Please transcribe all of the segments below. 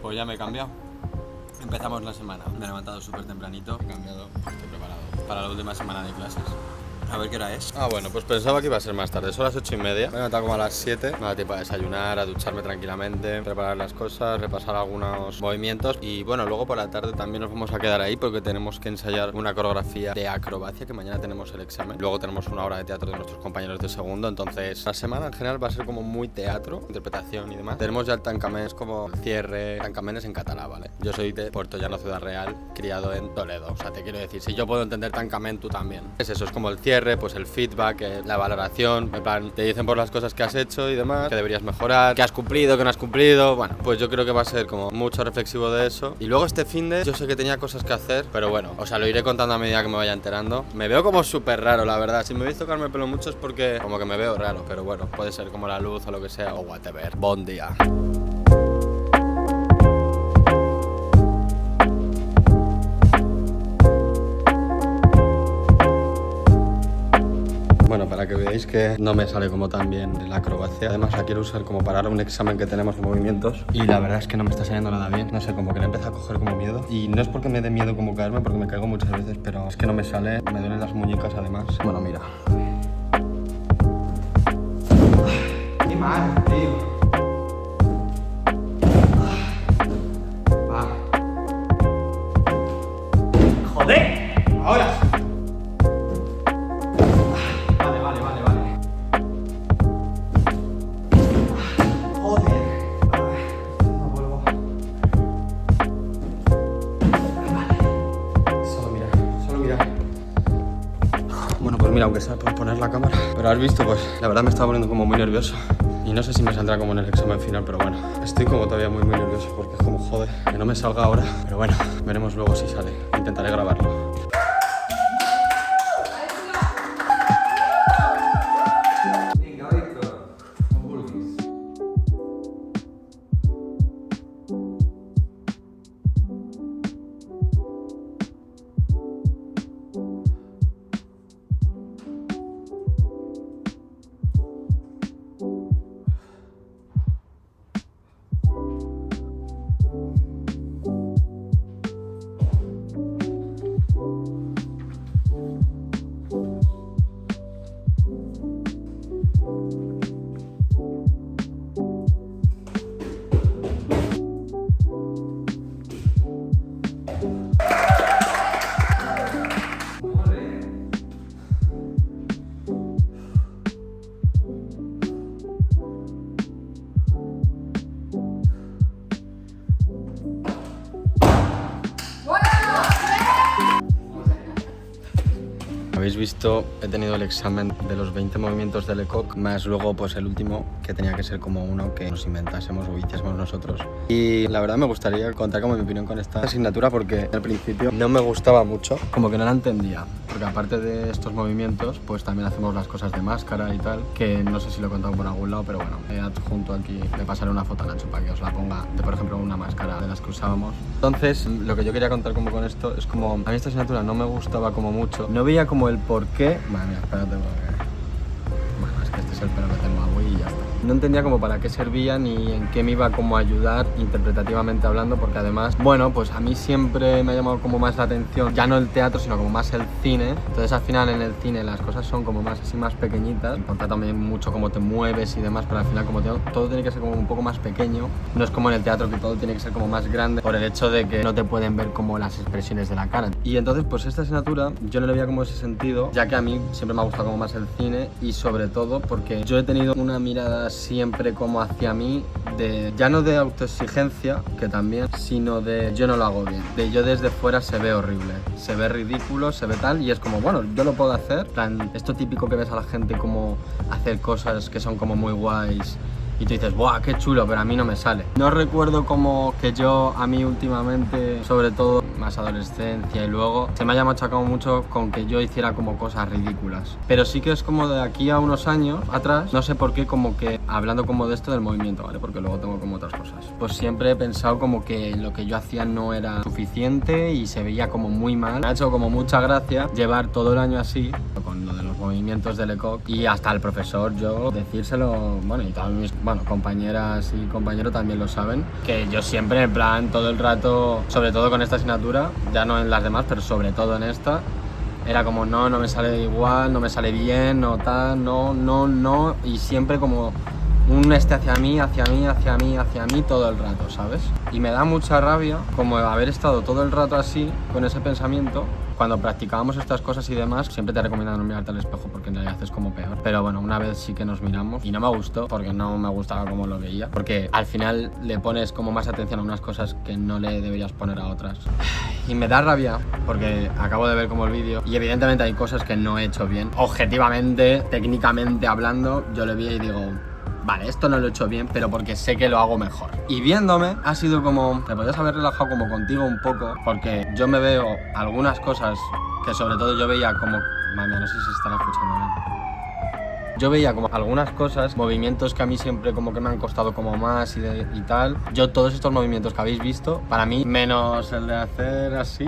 Pues ya me he cambiado. Empezamos la semana. Me he levantado súper tempranito. He cambiado. Estoy preparado para la última semana de clases. A ver qué hora es. Bueno, pues pensaba que iba a ser más tarde. Son las 8:30. Me he levantado como a las 7. Me da tiempo a desayunar, a ducharme tranquilamente, preparar las cosas, repasar algunos movimientos. Y bueno, luego por la tarde también nos vamos a quedar ahí porque tenemos que ensayar una coreografía de acrobacia, que mañana tenemos el examen. Luego tenemos una obra de teatro de nuestros compañeros de segundo. Entonces la semana en general va a ser como muy teatro, interpretación y demás. Tenemos ya el tancamés como cierre. Tancamés en catalán, ¿vale? Yo soy de Puerto Llano, Ciudad Real, criado en Toledo. O sea, te quiero decir, si yo puedo entender tancamén, tú también. Es eso, es como el cierre, pues el feedback, la valoración, en plan, te dicen por las cosas que has hecho y demás, que deberías mejorar, que has cumplido, que no has cumplido. Bueno, pues yo creo que va a ser como mucho reflexivo de eso. Y luego este finde, yo sé que tenía cosas que hacer, pero bueno, o sea, lo iré contando a medida que me vaya enterando. Me veo como súper raro, la verdad. Si me veis tocarme el pelo mucho es porque como que me veo raro, pero bueno, puede ser como la luz o lo que sea, o whatever. Bon día. Bueno, para que veáis que no me sale como tan bien la acrobacia. Además la quiero usar como para un examen que tenemos de movimientos. Y la verdad es que no me está saliendo nada bien. No sé, como que le empieza a coger como miedo. Y no es porque me dé miedo como caerme, porque me caigo muchas veces, pero es que no me sale. Me duelen las muñecas además. Bueno, mira. ¡Qué mal, tío! Va. ¡Joder! ¡Ahora sí! Mira, aunque sea por poner la cámara. Pero has visto, pues la verdad me estaba poniendo como muy nervioso. Y no sé si me saldrá como en el examen final, pero bueno, estoy como todavía muy nervioso porque es como joder que no me salga ahora. Pero bueno, veremos luego si sale. Intentaré grabarlo. Habéis visto, he tenido el examen de los 20 movimientos del ECOC, más luego pues el último, que tenía que ser como uno que nos inventásemos o hiciésemos nosotros. Y la verdad me gustaría contar como mi opinión con esta asignatura porque al principio no me gustaba mucho, como que no la entendía. Porque aparte de estos movimientos, pues también hacemos las cosas de máscara y tal, que no sé si lo he contado por algún lado, pero bueno, he adjunto aquí, le pasaré una foto a Nacho para que os la ponga, de por ejemplo una máscara de las que usábamos. Entonces, lo que yo quería contar como con esto es como, a mí esta asignatura no me gustaba como mucho, no veía como el por qué. Madre mía, espérate porque... Bueno, es que este es el pelo que tengo agua y ya está. No entendía como para qué servía ni en qué me iba como a ayudar interpretativamente hablando, porque además, bueno, pues a mí siempre me ha llamado como más la atención, ya no el teatro, sino como más el cine. Entonces al final en el cine las cosas son como más así, más pequeñitas. Importa también mucho cómo te mueves y demás, pero al final como todo tiene que ser como un poco más pequeño. No es como en el teatro que todo tiene que ser como más grande por el hecho de que no te pueden ver como las expresiones de la cara. Y entonces pues esta asignatura yo no le veía como ese sentido, ya que a mí siempre me ha gustado como más el cine y sobre todo porque yo he tenido una mirada siempre como hacia mí de, ya no de autoexigencia, que también, sino de yo no lo hago bien, de yo desde fuera se ve horrible, se ve ridículo, se ve tal, y es como, bueno, yo lo puedo hacer, plan, esto típico que ves a la gente como hacer cosas que son como muy guays y tú dices, ¡buah, qué chulo! Pero a mí no me sale. No recuerdo como que yo, a mí últimamente, sobre todo más adolescencia y luego, se me haya machacado mucho con que yo hiciera como cosas ridículas. Pero sí que es como de aquí a unos años atrás, no sé por qué, como que, hablando como de esto del movimiento, ¿vale? Porque luego tengo como otras cosas. Pues siempre he pensado como que lo que yo hacía no era suficiente y se veía como muy mal. Me ha hecho como mucha gracia llevar todo el año así, con lo de los movimientos de Lecoq y hasta el profesor, yo decírselo, bueno, y todas mis compañeras y compañeros también lo saben, que yo siempre en plan todo el rato, sobre todo con esta asignatura, ya no en las demás, pero sobre todo en esta, era como no me sale igual, no me sale bien, no tal, no, y siempre como un hacia mí todo el rato, ¿sabes? Y me da mucha rabia como haber estado todo el rato así, con ese pensamiento. Cuando practicábamos estas cosas y demás, siempre te recomiendan no mirarte al espejo porque en realidad es como peor. Pero bueno, una vez sí que nos miramos y no me gustó porque no me gustaba cómo lo veía. Porque al final le pones como más atención a unas cosas que no le deberías poner a otras. Y me da rabia porque acabo de ver como el vídeo y evidentemente hay cosas que no he hecho bien. Objetivamente, técnicamente hablando, yo le vi y digo, vale, esto no lo he hecho bien, pero porque sé que lo hago mejor. Y viéndome, ha sido como, te podías haber relajado como contigo un poco, porque yo me veo algunas cosas que sobre todo yo veía como, mami, no sé si se estará escuchando bien. Yo veía como algunas cosas, movimientos que a mí siempre como que me han costado como más y tal. Yo todos estos movimientos que habéis visto, para mí, menos el de hacer así,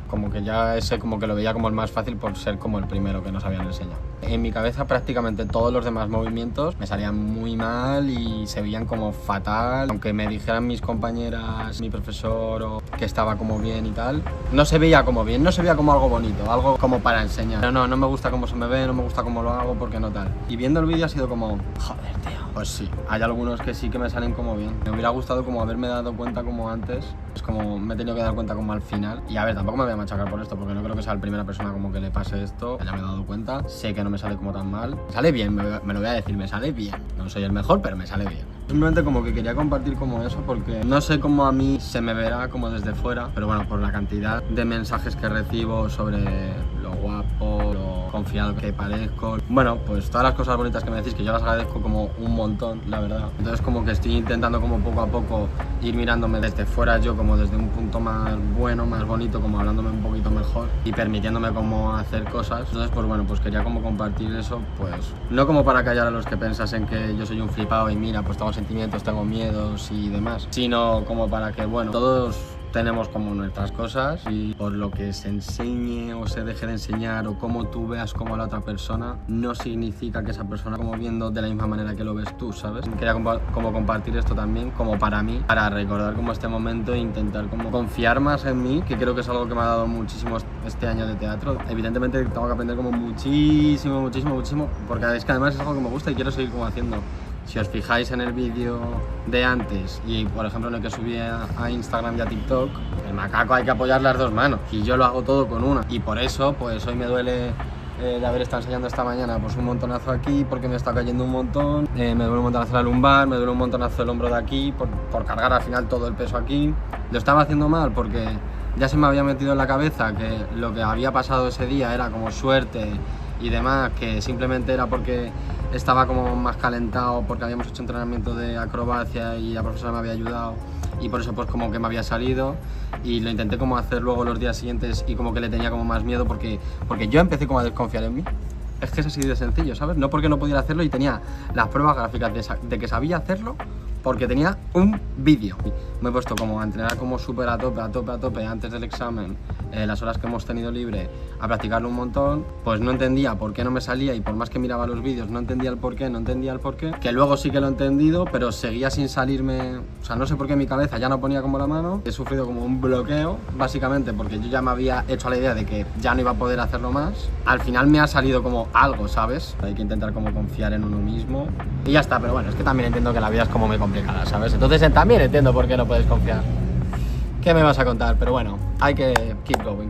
como que ya ese como que lo veía como el más fácil por ser como el primero que nos habían enseñado. En mi cabeza prácticamente todos los demás movimientos me salían muy mal y se veían como fatal. Aunque me dijeran mis compañeras, mi profesor o que estaba como bien y tal, no se veía como bien, no se veía como algo bonito, algo como para enseñar. Pero no me gusta cómo se me ve, no me gusta cómo lo hago, porque no tal. Y viendo el vídeo ha sido como, joder, tío. Pues sí, hay algunos que sí que me salen como bien. Me hubiera gustado como haberme dado cuenta como antes. Es como me he tenido que dar cuenta como al final. Y a ver, tampoco me voy a machacar por esto porque no creo que sea la primera persona como que le pase esto. Ya me he dado cuenta, sé que no me sale como tan mal. Me sale bien, me lo voy a decir, me sale bien. No soy el mejor, pero me sale bien. Simplemente como que quería compartir como eso porque no sé cómo a mí se me verá como desde fuera. Pero bueno, por la cantidad de mensajes que recibo sobre lo guapo, lo confiado que parezco. Bueno, pues todas las cosas bonitas que me decís, que yo las agradezco como un montón, la verdad. Entonces como que estoy intentando como poco a poco ir mirándome desde fuera yo como desde un punto más bueno, más bonito, como hablándome un poquito mejor y permitiéndome como hacer cosas. Entonces pues bueno, pues quería como compartir eso, pues no como para callar a los que pensasen que yo soy un flipado y mira, pues tengo sentimientos, tengo miedos y demás, sino como para que bueno, todos tenemos como nuestras cosas y por lo que se enseñe o se deje de enseñar o cómo tú veas como a la otra persona no significa que esa persona como viendo de la misma manera que lo ves tú, ¿sabes? Quería como compartir esto también como para mí, para recordar como este momento e intentar como confiar más en mí, que creo que es algo que me ha dado muchísimo este año de teatro. Evidentemente tengo que aprender como muchísimo, porque es que además es algo que me gusta y quiero seguir como haciendo. Si os fijáis en el vídeo de antes y por ejemplo en el que subí a Instagram y a TikTok, el macaco hay que apoyar las dos manos y yo lo hago todo con una. Y por eso pues hoy me duele de haber estado enseñando esta mañana pues un montonazo aquí porque me está cayendo un montón, me duele un montonazo la lumbar, me duele un montonazo el hombro de aquí por cargar al final todo el peso aquí. Lo estaba haciendo mal porque ya se me había metido en la cabeza que lo que había pasado ese día era como suerte y demás, que simplemente era porque estaba como más calentado porque habíamos hecho entrenamiento de acrobacia y la profesora me había ayudado y por eso pues como que me había salido y lo intenté como hacer luego los días siguientes y como que le tenía como más miedo porque yo empecé como a desconfiar en mí. Es que es así de sencillo, ¿sabes? No porque no pudiera hacerlo y tenía las pruebas gráficas de que sabía hacerlo porque tenía un vídeo. Me he puesto como a entrenar como súper a tope antes del examen, las horas que hemos tenido libre, a practicarlo un montón. Pues no entendía por qué no me salía y por más que miraba los vídeos no entendía el porqué, que luego sí que lo he entendido, pero seguía sin salirme, o sea, no sé por qué mi cabeza ya no ponía como la mano. He sufrido como un bloqueo, básicamente porque yo ya me había hecho a la idea de que ya no iba a poder hacerlo más. Al final me ha salido como algo, ¿sabes? Hay que intentar como confiar en uno mismo y ya está, pero bueno, es que también entiendo que la vida es como muy complicada, ¿sabes? Entonces también entiendo por qué no puedes confiar. ¿Qué me vas a contar? Pero bueno, hay que keep going.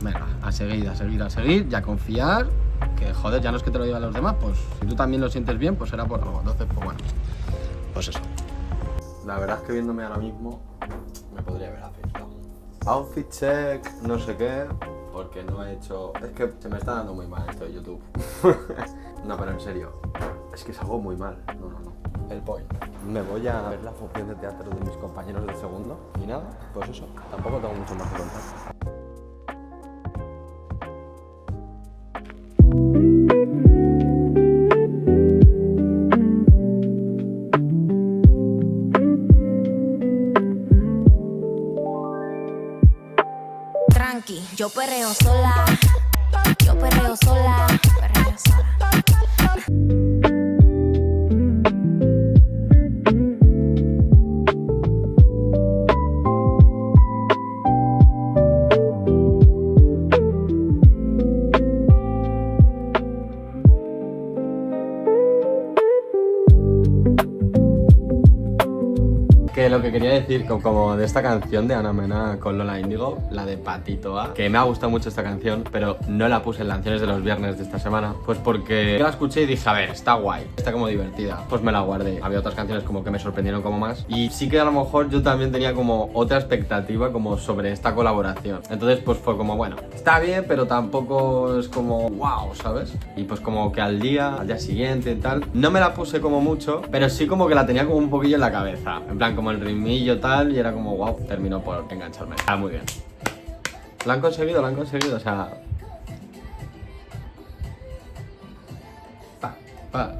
Venga, a seguir y a confiar. Que joder, ya no es que te lo digan los demás, pues si tú también lo sientes bien, pues será por algo. Entonces, pues bueno, pues eso. La verdad es que viéndome ahora mismo, me podría haber afectado. Outfit check, no sé qué, porque no he hecho... Es que se me está dando muy mal esto de YouTube. No, pero en serio, es que salgo muy mal. No. El point. Me voy a ver la función de teatro de mis compañeros de segundo y nada, pues eso, tampoco tengo mucho más que contar. Tranqui, yo perreo sola, perreo Que lo que quería decir, como de esta canción de Ana Mena con Lola Índigo, la de Patito A, que me ha gustado mucho esta canción, pero no la puse en las canciones de los viernes de esta semana, pues porque yo la escuché y dije, a ver, está guay, está como divertida, pues me la guardé. Había otras canciones como que me sorprendieron como más, y sí que a lo mejor yo también tenía como otra expectativa como sobre esta colaboración. Entonces pues fue como, bueno, está bien, pero tampoco es como wow, ¿sabes? Y pues como que al día siguiente y tal, no me la puse como mucho, pero sí como que la tenía como un poquillo en la cabeza, en plan como el ritmillo tal, y era como wow, terminó por engancharme. Está muy bien. Lo han conseguido, o sea... Pa.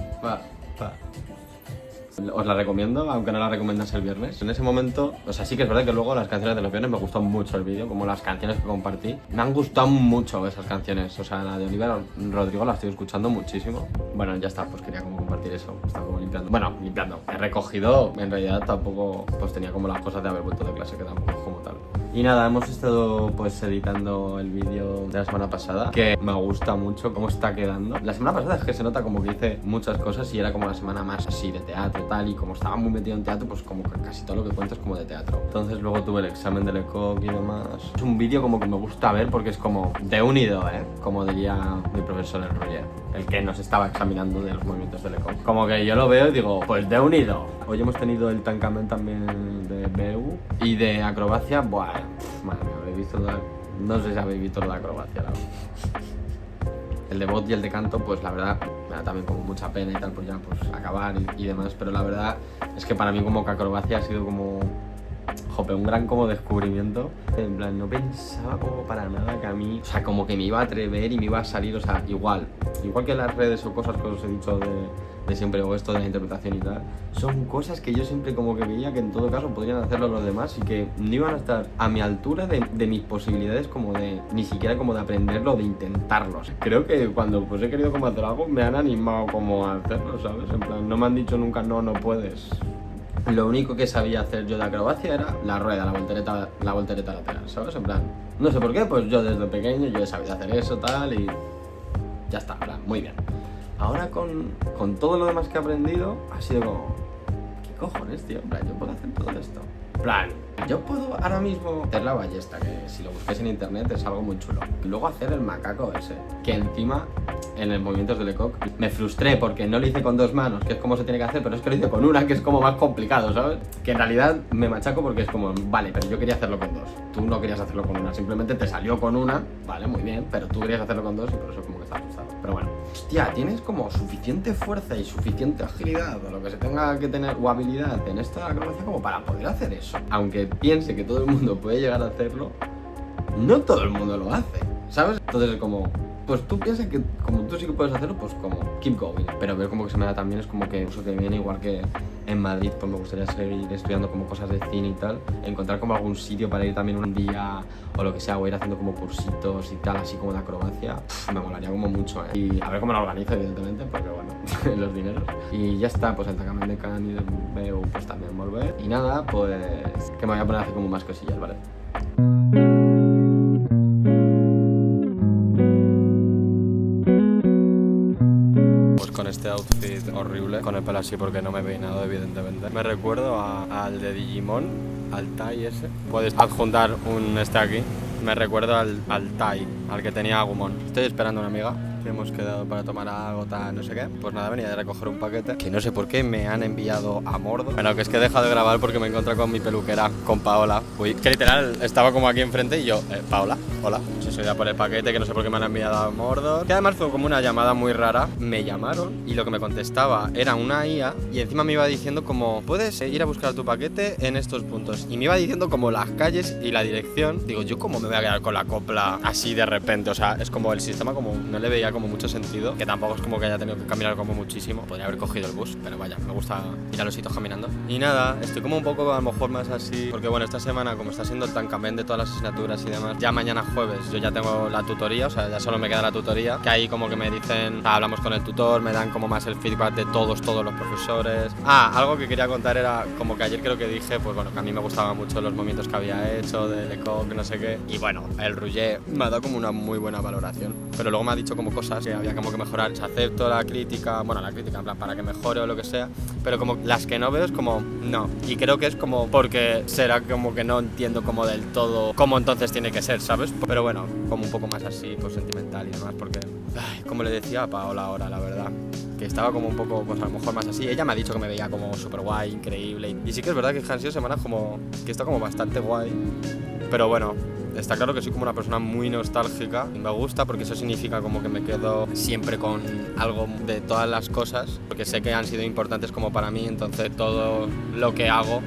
Os la recomiendo, aunque no la recomiendas el viernes. En ese momento, o sea, sí que es verdad que luego las canciones de los viernes me gustó mucho el vídeo, como las canciones que compartí. Me han gustado mucho esas canciones, o sea, la de Olivia Rodrigo la estoy escuchando muchísimo. Bueno, ya está, pues quería como compartir eso, estaba como limpiando. Bueno, limpiando, he recogido, en realidad tampoco, pues tenía como las cosas de haber vuelto de clase, que tampoco es como tal. Y nada, hemos estado pues editando el vídeo de la semana pasada, que me gusta mucho cómo está quedando. La semana pasada es que se nota como que hice muchas cosas y era como la semana más así de teatro tal, y como estaba muy metido en teatro, pues como que casi todo lo que cuento es como de teatro. Entonces luego tuve el examen del ECOC y demás. Es un vídeo como que me gusta ver porque es como de unido, como diría mi profesor el Roger, el que nos estaba examinando de los movimientos del ECOC. Como que yo lo veo y digo, pues de unido. Hoy hemos tenido el tancament también de BU y de acrobacia. Buah, madre mía, habréis visto no sé si habéis visto la acrobacia, la verdad. El de voz y el de canto, pues la verdad me da también como mucha pena y tal, pues ya pues acabar y demás, pero la verdad es que para mí como que acrobacia ha sido como jope, un gran como descubrimiento. En plan, no pensaba como para nada que a mí, o sea, como que me iba a atrever y me iba a salir, o sea, igual que las redes o cosas que os he dicho de siempre, o esto de la interpretación y tal, son cosas que yo siempre como que veía que en todo caso podrían hacerlo los demás y que no iban a estar a mi altura de mis posibilidades, como de, ni siquiera como de aprenderlo, de intentarlo. Creo que cuando pues he querido como hacer algo me han animado como a hacerlo, ¿sabes? En plan, no me han dicho nunca no puedes. Lo único que sabía hacer yo de acrobacia era la rueda, la voltereta lateral, ¿sabes? En plan, no sé por qué, pues yo desde pequeño yo he sabido hacer eso, tal, y ya está, en plan, muy bien. Ahora con todo lo demás que he aprendido, ha sido como, ¿qué cojones, tío? En plan, yo puedo hacer todo esto. En plan, yo puedo ahora mismo hacer la ballesta, que si lo busquéis en internet es algo muy chulo. Y luego hacer el macaco ese, que encima en los movimientos del ECOC me frustré porque no lo hice con dos manos, que es como se tiene que hacer, pero es que lo hice con una, que es como más complicado, ¿sabes? Que en realidad me machaco porque es como, vale, pero yo quería hacerlo con dos. Tú no querías hacerlo con una, simplemente te salió con una, vale, muy bien, pero tú querías hacerlo con dos y por eso como que estás frustrado. Pero bueno, hostia, tienes como suficiente fuerza y suficiente agilidad o lo que se tenga que tener, o habilidad en esta acrobacia como para poder hacer eso. Aunque piense que todo el mundo puede llegar a hacerlo, no todo el mundo lo hace, ¿sabes? Entonces es como, pues tú piensas que como tú sí que puedes hacerlo, pues como keep going. Pero ver como que se me da también es como que eso que viene, igual que en Madrid, pues me gustaría seguir estudiando como cosas de cine y tal, encontrar como algún sitio para ir también un día o lo que sea, o ir haciendo como cursitos y tal, así como de acrobacia. Me molaría como mucho, Y a ver cómo lo organizo, evidentemente, porque bueno, los dineros. Y ya está, pues el tancament de Can y de BU pues también volver. Y nada, pues que me voy a poner a hacer como más cosillas, ¿vale? Con este outfit horrible, con el pelo así porque no me he peinado, evidentemente. Me recuerdo al de Digimon, al Tai ese. Puedes adjuntar este aquí. Me recuerdo al Tai, al que tenía Agumon. Estoy esperando a una amiga que hemos quedado para tomar algo, tal, no sé qué. Pues nada, venía de recoger un paquete que no sé por qué me han enviado a Mordor. Bueno, que es que he dejado de grabar porque me he encontrado con mi peluquera, con Paola. Uy, que literal estaba como aquí enfrente y yo, Paola, hola. Pues soy ya por el paquete, que no sé por qué me han enviado a Mordor. Que además fue como una llamada muy rara. Me llamaron y lo que me contestaba era una IA y encima me iba diciendo como, puedes ir a buscar tu paquete en estos puntos. Y me iba diciendo como las calles y la dirección. Digo, yo cómo me voy a quedar con la copla así de repente, o sea, es como el sistema como no le veía tenía como mucho sentido, que tampoco es como que haya tenido que caminar como muchísimo. Podría haber cogido el bus, pero vaya, me gusta ir a los sitios caminando. Y nada, estoy como un poco a lo mejor más así, porque bueno, esta semana como está siendo el tancament de todas las asignaturas y demás, ya mañana jueves yo ya tengo la tutoría, o sea, ya solo me queda la tutoría, que ahí como que me dicen, hablamos con el tutor, me dan como más el feedback de todos los profesores. Algo que quería contar era como que ayer creo que dije, pues bueno, que a mí me gustaban mucho los movimientos que había hecho, de Lecoq, no sé qué, y bueno, el Rouget me ha dado como una muy buena valoración, pero luego me ha dicho como cosas que había como que mejorar. O sea, acepto la crítica, bueno, la crítica en plan para que mejore o lo que sea, pero como las que no veo es como no, y creo que es como porque será como que no entiendo como del todo cómo entonces tiene que ser, ¿sabes? Pero bueno, como un poco más así, pues sentimental y demás, porque como le decía a Paola ahora, la verdad, que estaba como un poco, pues a lo mejor más así. Ella me ha dicho que me veía como súper guay, increíble, y sí que es verdad que han sido semanas como que está como bastante guay, pero bueno, está claro que soy como una persona muy nostálgica y me gusta porque eso significa como que me quedo siempre con algo de todas las cosas, porque sé que han sido importantes como para mí, entonces todo lo que hago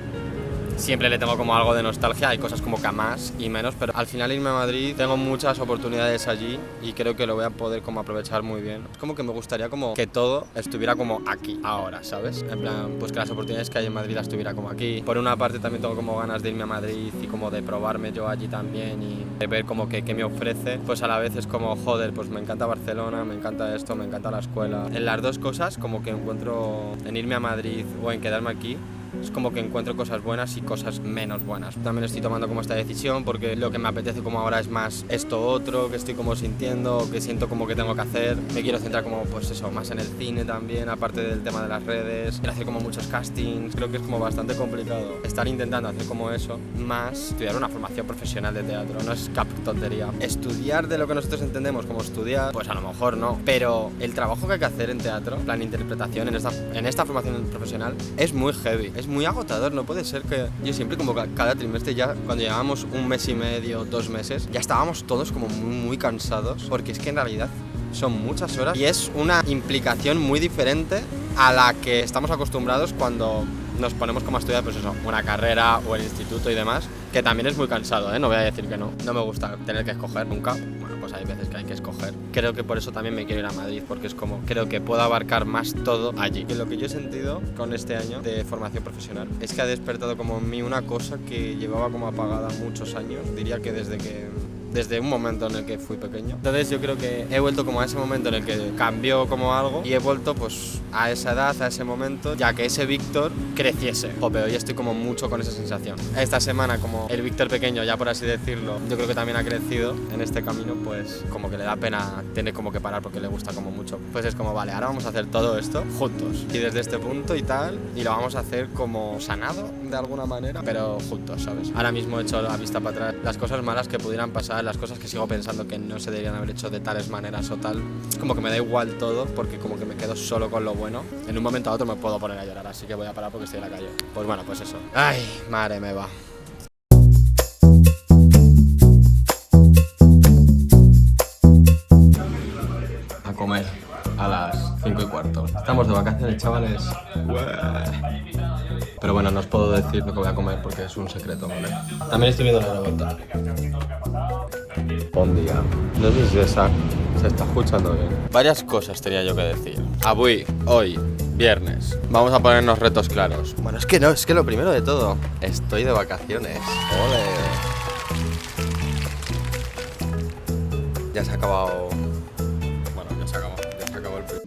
siempre le tengo como algo de nostalgia. Hay cosas como que a más y menos, pero al final irme a Madrid tengo muchas oportunidades allí y creo que lo voy a poder como aprovechar muy bien. Es como que me gustaría como que todo estuviera como aquí, ahora, ¿sabes? En plan, pues que las oportunidades que hay en Madrid las tuviera como aquí. Por una parte también tengo como ganas de irme a Madrid y como de probarme yo allí también y de ver como que qué me ofrece. Pues a la vez es como, joder, pues me encanta Barcelona, me encanta esto, me encanta la escuela. En las dos cosas como que encuentro en irme a Madrid o en quedarme aquí, es como que encuentro cosas buenas y cosas menos buenas. También estoy tomando como esta decisión porque lo que me apetece como ahora es más esto otro, que estoy como sintiendo, que siento como que tengo que hacer. Me quiero centrar como pues eso, más en el cine también, aparte del tema de las redes. Quiero hacer como muchos castings. Creo que es como bastante complicado estar intentando hacer como eso, más estudiar una formación profesional de teatro. No es cap tontería. Estudiar de lo que nosotros entendemos como estudiar, pues a lo mejor no. Pero el trabajo que hay que hacer en teatro, plan interpretación, en esta formación profesional, es muy heavy. Es muy agotador, no puede ser que yo siempre como cada trimestre ya cuando llevábamos un mes y medio, 2 meses, ya estábamos todos como muy cansados, porque es que en realidad son muchas horas y es una implicación muy diferente a la que estamos acostumbrados cuando nos ponemos como a estudiar, pues eso, una carrera o el instituto y demás, que también es muy cansado, no voy a decir que no. No me gusta tener que escoger nunca. Bueno, pues hay veces que hay que escoger. Creo que por eso también me quiero ir a Madrid, porque es como, creo que puedo abarcar más todo allí. Y lo que yo he sentido con este año de formación profesional es que ha despertado como en mí una cosa que llevaba como apagada muchos años, diría que desde un momento en el que fui pequeño. Entonces yo creo que he vuelto como a ese momento en el que cambió como algo y he vuelto pues a esa edad, a ese momento, ya que ese Víctor creciese. Jope, hoy estoy como mucho con esa sensación. Esta semana como el Víctor pequeño, ya por así decirlo, yo creo que también ha crecido en este camino, pues como que le da pena tener como que parar porque le gusta como mucho. Pues es como, vale, ahora vamos a hacer todo esto juntos y desde este punto y tal, y lo vamos a hacer como sanado de alguna manera, pero juntos, ¿sabes? Ahora mismo he hecho la vista para atrás, las cosas malas que pudieran pasar, las cosas que sigo pensando que no se deberían haber hecho de tales maneras o tal, como que me da igual todo porque como que me quedo solo con lo bueno. En un momento a otro me puedo poner a llorar, así que voy a parar porque estoy en la calle. Pues bueno, pues eso. Ay, madre me va. A comer a las 5:15. Estamos de vacaciones, chavales. Pero bueno, no os puedo decir lo que voy a comer porque es un secreto, ¿vale? También estoy viendo la rebota. Buen día. No sé si se está escuchando bien. Varias cosas tenía yo que decir. Hoy, viernes, vamos a ponernos retos claros. Bueno, es que no, es que lo primero de todo, estoy de vacaciones. ¡Ole! Ya se ha acabado. Bueno, ya se acabó el primer.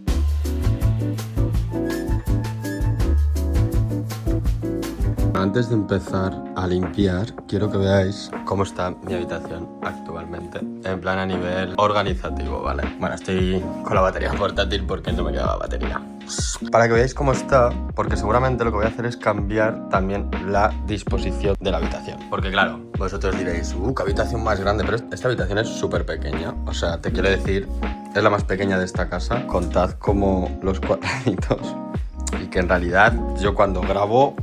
Antes de empezar a limpiar, quiero que veáis cómo está mi habitación actualmente, en plan a nivel organizativo, ¿vale? Bueno, estoy con la batería portátil porque no me quedaba batería. Para que veáis cómo está, porque seguramente lo que voy a hacer es cambiar también la disposición de la habitación. Porque claro, vosotros diréis, qué habitación más grande, pero esta habitación es súper pequeña. O sea, te quiero decir, es la más pequeña de esta casa. Contad como los cuadraditos. Y que en realidad yo cuando grabo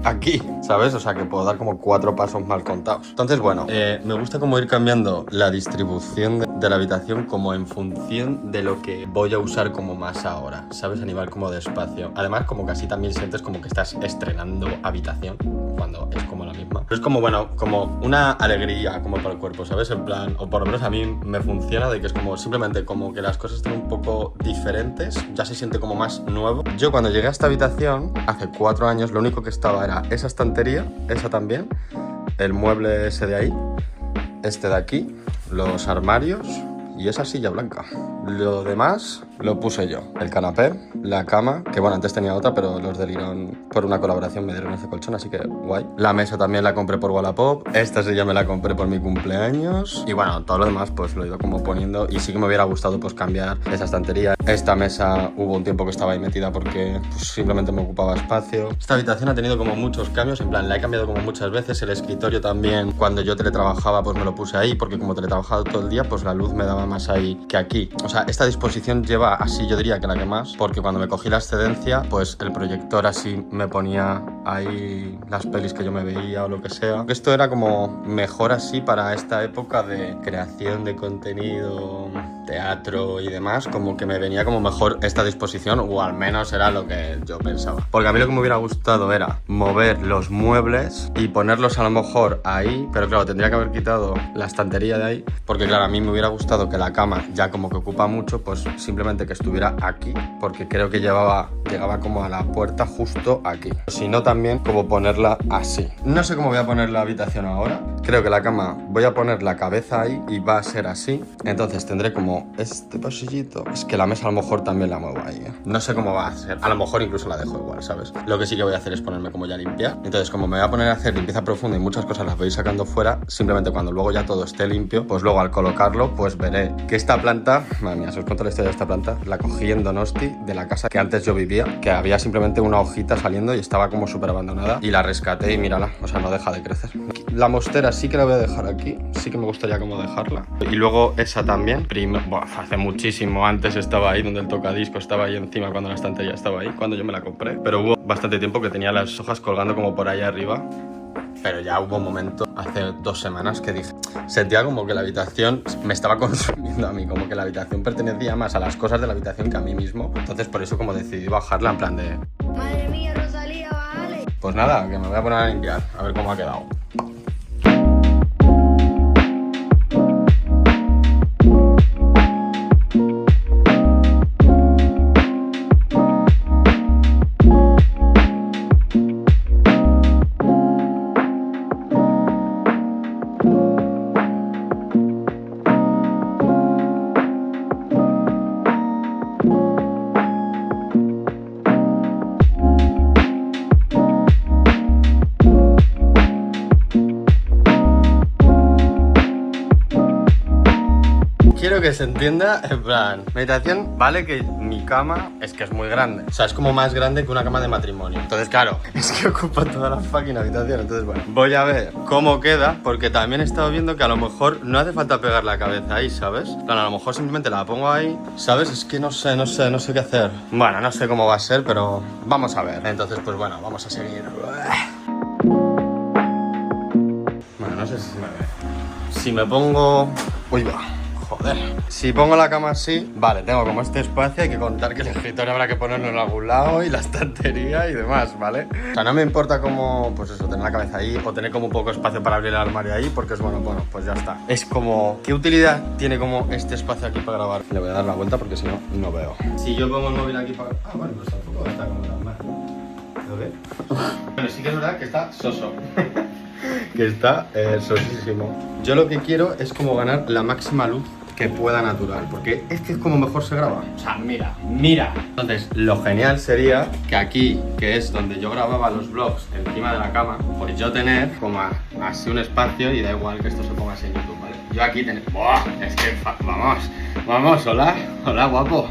aquí, ¿sabes? O sea que puedo dar como 4 pasos mal contados. Entonces, bueno, me gusta como ir cambiando la distribución de la habitación como en función de lo que voy a usar como más ahora, ¿sabes? A nivel como de espacio. Además, como que así también sientes como que estás estrenando habitación cuando es como la misma. Pero es como, bueno, como una alegría como para el cuerpo, ¿sabes? En plan, o por lo menos a mí me funciona de que es como simplemente como que las cosas están un poco diferentes, ya se siente como más nuevo. Yo cuando llegué a esta habitación, hace 4 años, lo único que estaba era esa estantería, esa también, el mueble ese de ahí, este de aquí, los armarios y esa silla blanca. Lo demás lo puse yo. El canapé, la cama, que bueno, antes tenía otra, pero los del Irón por una colaboración me dieron ese colchón, así que guay. La mesa también la compré por Wallapop. Esta silla me la compré por mi cumpleaños. Y bueno, todo lo demás pues lo he ido como poniendo. Y sí que me hubiera gustado pues cambiar esa estantería. Esta mesa hubo un tiempo que estaba ahí metida porque pues, simplemente me ocupaba espacio. Esta habitación ha tenido como muchos cambios, en plan la he cambiado como muchas veces. El escritorio también, cuando yo teletrabajaba pues me lo puse ahí porque como teletrabajaba todo el día pues la luz me daba más ahí que aquí. O sea, esta disposición lleva así, yo diría que la que más, porque cuando me cogí la excedencia, pues el proyector así me ponía ahí las pelis que yo me veía o lo que sea. Esto era como mejor así para esta época de creación de contenido, teatro y demás, como que me venía como mejor esta disposición, o al menos era lo que yo pensaba. Porque a mí lo que me hubiera gustado era mover los muebles y ponerlos a lo mejor ahí, pero claro, tendría que haber quitado la estantería de ahí, porque claro, a mí me hubiera gustado que la cama, ya como que ocupa mucho, pues simplemente que estuviera aquí, porque creo que llegaba como a la puerta justo aquí. Si no, también como ponerla así. No sé cómo voy a poner la habitación ahora. Creo que la cama voy a poner la cabeza ahí y va a ser así. Entonces tendré como este pasillito. Es que la mesa a lo mejor también la muevo ahí, ¿eh? No sé cómo va a ser. A lo mejor incluso la dejo igual, ¿sabes? Lo que sí que voy a hacer es ponerme como ya limpia. Entonces como me voy a poner a hacer limpieza profunda y muchas cosas las voy a ir sacando fuera, simplemente cuando luego ya todo esté limpio, pues luego al colocarlo pues veré que esta planta, madre mía, si os cuento la historia de esta planta, la cogí en Donosti, de la casa que antes yo vivía, que había simplemente una hojita saliendo y estaba como súper abandonada, y la rescaté y mírala, o sea, no deja de crecer. La mostera sí que la voy a dejar aquí, sí que me gustaría como dejarla. Y luego esa también, hace muchísimo antes estaba ahí donde el tocadisco estaba ahí encima cuando la estantería estaba ahí, cuando yo me la compré, pero hubo bastante tiempo que tenía las hojas colgando como por ahí arriba. Pero ya hubo un momento, hace 2 semanas, que dije, sentía como que la habitación me estaba consumiendo a mí, como que la habitación pertenecía más a las cosas de la habitación que a mí mismo. Entonces por eso como decidí bajarla en plan de... Madre mía, Rosalía, vale. Pues nada, que me voy a poner a limpiar, a ver cómo ha quedado. Quiero que se entienda, en plan, mi habitación, vale que mi cama es que es muy grande. O sea, es como más grande que una cama de matrimonio. Entonces, claro, es que ocupa toda la fucking habitación. Entonces, bueno, voy a ver cómo queda, porque también he estado viendo que a lo mejor no hace falta pegar la cabeza ahí, ¿sabes? Claro, a lo mejor simplemente la pongo ahí, ¿sabes? Es que no sé qué hacer. Bueno, no sé cómo va a ser, pero vamos a ver. Entonces, pues bueno, vamos a seguir. Bueno, no sé si se me ve. Si me pongo... Uy, va. Joder. Si pongo la cama así, vale, tengo como este espacio, hay que contar que el escritorio habrá que ponerlo en algún lado y la estantería y demás, ¿vale? O sea, no me importa como, pues eso, tener la cabeza ahí o tener como un poco espacio para abrir el armario ahí, porque es bueno, pues ya está. Es como, ¿qué utilidad tiene como este espacio aquí para grabar? Le voy a dar la vuelta porque si no, no veo. Si yo pongo el móvil aquí para... Ah, bueno, pues tampoco está como tan mal. ¿Lo ves? Bueno, sí que es verdad que está soso. Que está sosísimo. Yo lo que quiero es como ganar la máxima luz que pueda natural, porque es que es como mejor se graba. O sea, mira. Entonces, lo genial sería que aquí, que es donde yo grababa los vlogs encima de la cama, pues yo tener como así un espacio y da igual que esto se ponga así en YouTube, ¿vale? Yo aquí tener... ¡Buah! Es que, vamos, hola, guapo.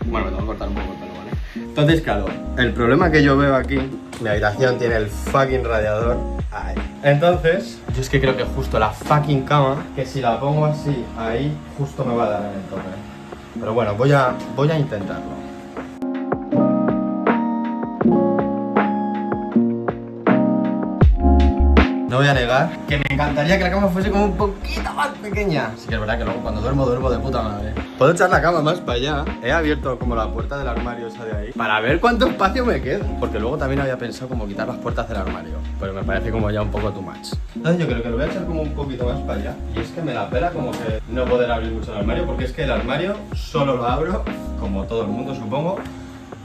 Bueno, me tengo que cortar un poco el pelo, ¿vale? Entonces, claro, el problema que yo veo aquí, mi habitación tiene el fucking radiador ahí. Entonces, yo es que creo que justo la fucking cama, que si la pongo así, ahí, justo me va a dar en el tope. Pero bueno, voy a intentarlo. No voy a negar que me encantaría que la cama fuese como un poquito más pequeña. Sí que es verdad que luego cuando duermo de puta madre. Puedo echar la cama más para allá. He abierto como la puerta del armario esa de ahí para ver cuánto espacio me queda. Porque luego también había pensado como quitar las puertas del armario, pero me parece como ya un poco too much. Entonces yo creo que lo voy a echar como un poquito más para allá. Y es que me la pela como que no poder abrir mucho el armario, porque es que el armario solo lo abro, como todo el mundo supongo,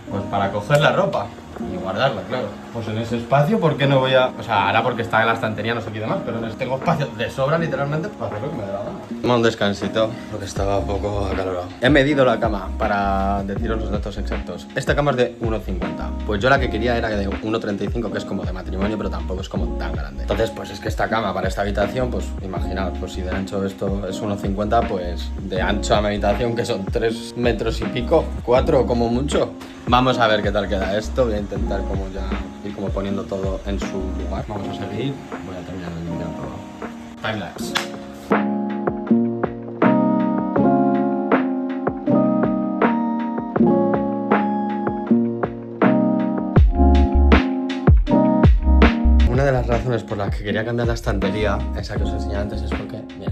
pues para coger la ropa y guardarla, claro. Pues en ese espacio, ¿por qué no voy a...? O sea, ahora porque está en la estantería, no sé qué demás, pero tengo espacio de sobra, literalmente, para hacer lo que me dé la gana. Toma un descansito, porque estaba un poco acalorado. He medido la cama para deciros los datos exactos. Esta cama es de 1,50. Pues yo la que quería era de 1,35, que es como de matrimonio, pero tampoco es como tan grande. Entonces, pues es que esta cama para esta habitación, pues imaginaos, pues si de ancho esto es 1,50, pues de ancho a mi habitación, que son 3 metros y pico, 4 como mucho. Vamos a ver qué tal queda esto. Voy a intentar como ya ir como poniendo todo en su lugar. Vamos a seguir. Voy a terminar de limpiar todo. Timelapse. Una de las razones por las que quería cambiar la estantería, esa que os enseñé antes, es porque, mira,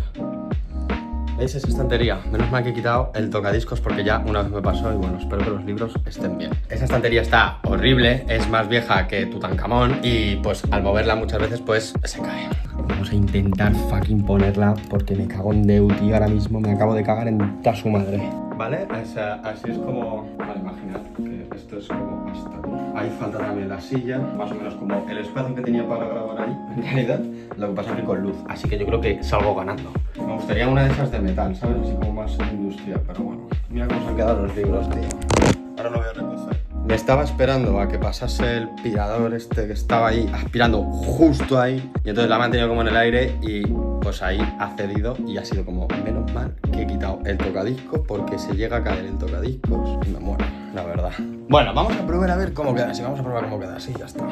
¿veis esa estantería? Menos mal que he quitado el tocadiscos porque ya una vez me pasó y bueno, espero que los libros estén bien. Esa estantería está horrible, es más vieja que Tutankamón y pues al moverla muchas veces pues se cae. Vamos a intentar fucking ponerla porque me cago en Deu, tío, ahora mismo me acabo de cagar en toda su madre. ¿Vale? Así es como... Vale, imaginad que esto es como hasta aquí. Ahí falta también la silla, más o menos como el espacio que tenía para grabar ahí, en realidad, lo que pasa es que con luz. Así que yo creo que salgo ganando. Me gustaría una de esas de metal, ¿sabes? Así como más industrial, pero bueno. Mira cómo se han quedado los libros, tío. Ahora lo voy a recoger. Me estaba esperando a que pasase el pirador este que estaba ahí, aspirando justo ahí. Y entonces la he mantenido como en el aire y pues ahí ha cedido y ha sido como menos mal que he quitado el tocadiscos porque se llega a caer el tocadiscos y me muero, la verdad. Bueno, vamos a probar a ver cómo queda. Sí, vamos a probar cómo queda. Sí, ya está.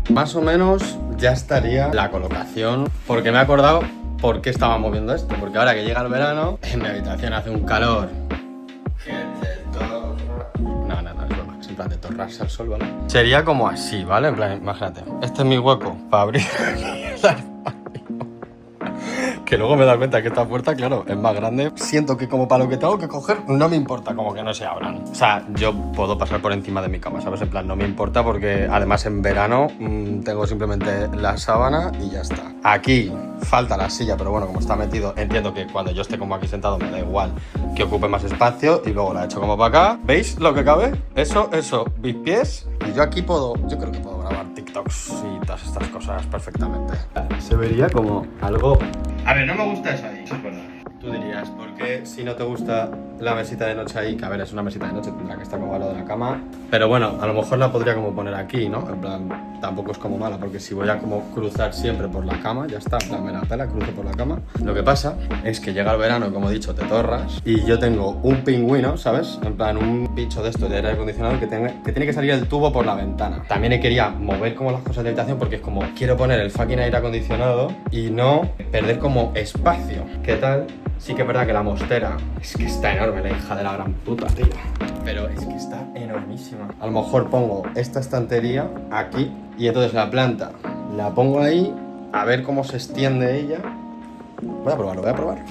Más o menos ya estaría la colocación, porque me he acordado por qué estaba moviendo esto, porque ahora que llega el verano, en mi habitación hace un calor que te torra. No, es broma, es en plan de torrarse al sol, ¿vale? Sería como así, ¿vale? En plan, imagínate, este es mi hueco para abrir el armario. Que luego me da cuenta que esta puerta, claro, es más grande. Siento que como para lo que tengo que coger, no me importa como que no se abran. O sea, yo puedo pasar por encima de mi cama, ¿sabes? En plan, no me importa porque además en verano tengo simplemente la sábana y ya está. Aquí falta la silla, pero bueno, como está metido, entiendo que cuando yo esté como aquí sentado me da igual que ocupe más espacio y luego la he hecho como para acá. ¿Veis lo que cabe? Eso, mis pies. Y yo aquí yo creo que puedo grabar TikToks y todas estas cosas perfectamente. Se vería como algo... A ver, no me gusta eso ahí, eso es verdad. Tú dirías, ¿por qué si no te gusta la mesita de noche ahí? Que a ver, es una mesita de noche, tendrá que estar como al lado de la cama. Pero bueno, a lo mejor la podría como poner aquí, ¿no? En plan, tampoco es como mala, porque si voy a como cruzar siempre por la cama, ya está, en plan, me la pela, cruzo por la cama. Lo que pasa es que llega el verano, como he dicho, te torras, y yo tengo un pingüino, ¿sabes? En plan, un bicho de esto de aire acondicionado que tiene que salir el tubo por la ventana. También quería mover como las cosas de habitación porque es como, quiero poner el fucking aire acondicionado y no perder como espacio. ¿Qué tal? Sí que es verdad que la mostera es que está enorme, la hija de la gran puta, tío. Pero es que está enormísima. A lo mejor pongo esta estantería aquí y entonces la planta la pongo ahí a ver cómo se extiende ella. Voy a probar.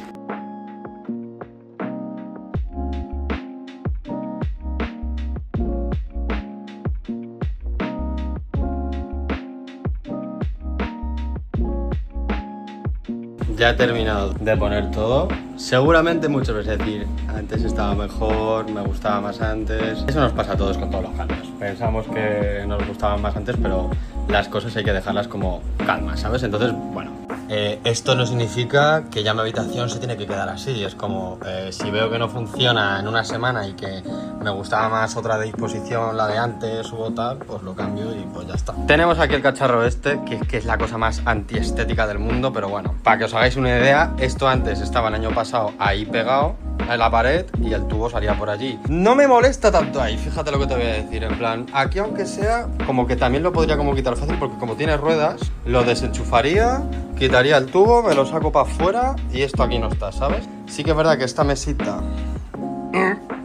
Ya he terminado de poner todo. Seguramente muchos vais a decir, antes estaba mejor, me gustaba más antes. Eso nos pasa a todos con todos los cambios. Pensamos que nos gustaban más antes, pero las cosas hay que dejarlas como calmas, ¿sabes? Entonces, bueno, esto no significa que ya mi habitación se tiene que quedar así. Es como, si veo que no funciona en una semana y que me gustaba más otra disposición, la de antes o tal, pues lo cambio y pues ya está. Tenemos aquí el cacharro este, que es la cosa más antiestética del mundo, pero bueno, para que os hagáis una idea, esto antes estaba el año pasado ahí pegado en la pared y el tubo salía por allí. No me molesta tanto ahí, fíjate lo que te voy a decir. En plan, aquí aunque sea, como que también lo podría como quitar fácil porque como tiene ruedas, lo desenchufaría, quitaría el tubo, me lo saco para afuera y esto aquí no está, ¿sabes? Sí que es verdad que esta mesita,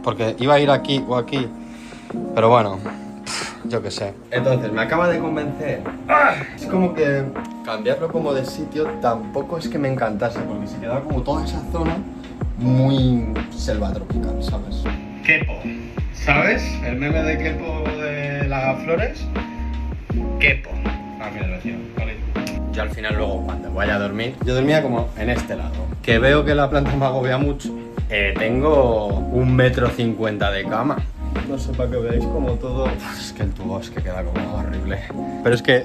porque iba a ir aquí o aquí, pero bueno, yo qué sé. Entonces, me acaba de convencer. Es como que cambiarlo como de sitio tampoco es que me encantase, porque se quedaba como toda esa zona muy selva tropical, ¿sabes? Kepo, ¿sabes? El meme de Kepo de Lagaflores. Kepo. Ah, mira, lo decía. Vale. Yo al final luego cuando vaya a dormir, yo dormía como en este lado. Que veo que la planta me agobia mucho. Tengo 1,50 m de cama. No sé, para que veáis como todo... Es que el tubo es que queda como horrible. Pero es que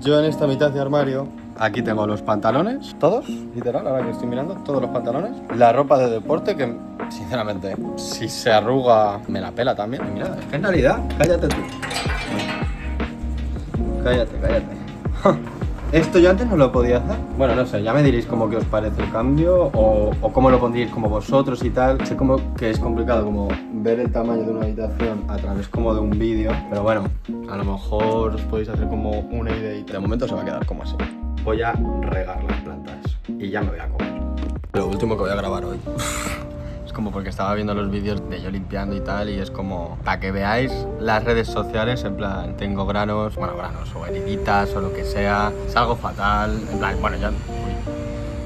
yo en esta mitad de armario, aquí tengo los pantalones, todos, literal, ahora que estoy mirando, todos los pantalones. La ropa de deporte que, sinceramente, si se arruga, me la pela también. Y mira, es que en realidad, cállate tú. Cállate. Esto yo antes no lo podía hacer. Bueno, no sé, ya me diréis cómo que os parece el cambio o cómo lo pondríais como vosotros y tal. Sé como que es complicado como ver el tamaño de una habitación a través como de un vídeo, pero bueno, a lo mejor os podéis hacer como una idea y de momento se va a quedar como así. Voy a regar las plantas y ya me voy a comer. Lo último que voy a grabar hoy. Es como porque estaba viendo los vídeos de yo limpiando y tal y es como para que veáis las redes sociales, en plan, tengo granos, bueno, granos o heriditas o lo que sea, salgo fatal, en plan, bueno,